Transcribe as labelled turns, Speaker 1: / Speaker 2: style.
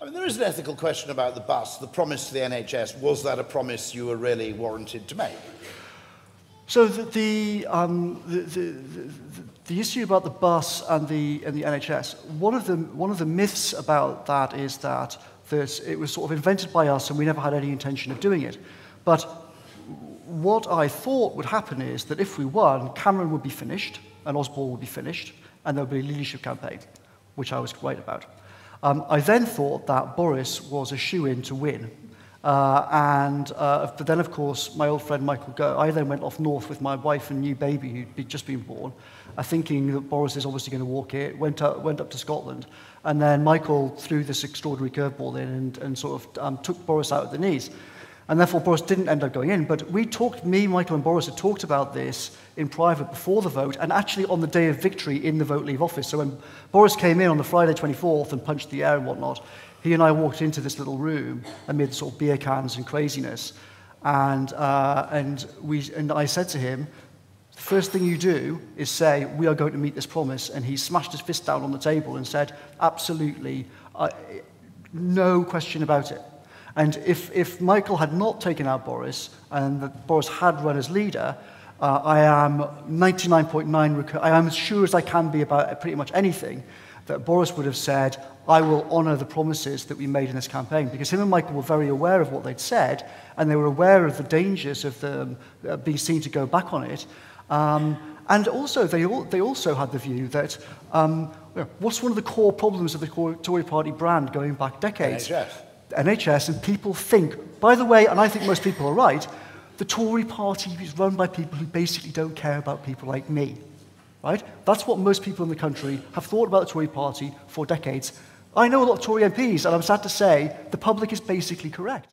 Speaker 1: I mean, there is an ethical question about the bus. The promise to the NHS, was that a promise you were really warranted to make?
Speaker 2: So the issue about the bus and the NHS, one of the myths about that is that it was sort of invented by us and we never had any intention of doing it. But what I thought would happen is that if we won, Cameron would be finished and Osborne would be finished and there would be a leadership campaign, which I was right about. I then thought that Boris was a shoo-in to win. But then, of course, my old friend Michael Gove, I then went off north with my wife and new baby who'd just been born, thinking that Boris is obviously going to walk it, went up to Scotland. And then Michael threw this extraordinary curveball in and sort of took Boris out at the knees. And therefore, Boris didn't end up going in. But me, Michael and Boris had talked about this in private before the vote, and actually on the day of victory in the vote leave office. So when Boris came in on the Friday 24th and punched the air and whatnot, he and I walked into this little room amid sort of beer cans and craziness. And I said to him, the first thing you do is say, we are going to meet this promise. And he smashed his fist down on the table and said, absolutely, no question about it. And if Michael had not taken out Boris and that Boris had run as leader, I am 99.9%, I am as sure as I can be about pretty much anything, that Boris would have said, I will honour the promises that we made in this campaign. Because him and Michael were very aware of what they'd said, and they were aware of the dangers of them being seen to go back on it. And also, they also had the view that, what's one of the core problems of the Tory party brand going back decades? NHS, and people think, by the way, and I think most people are right, the Tory party is run by people who basically don't care about people like me, right? That's what most people in the country have thought about the Tory party for decades. I know a lot of Tory MPs, and I'm sad to say, the public is basically correct.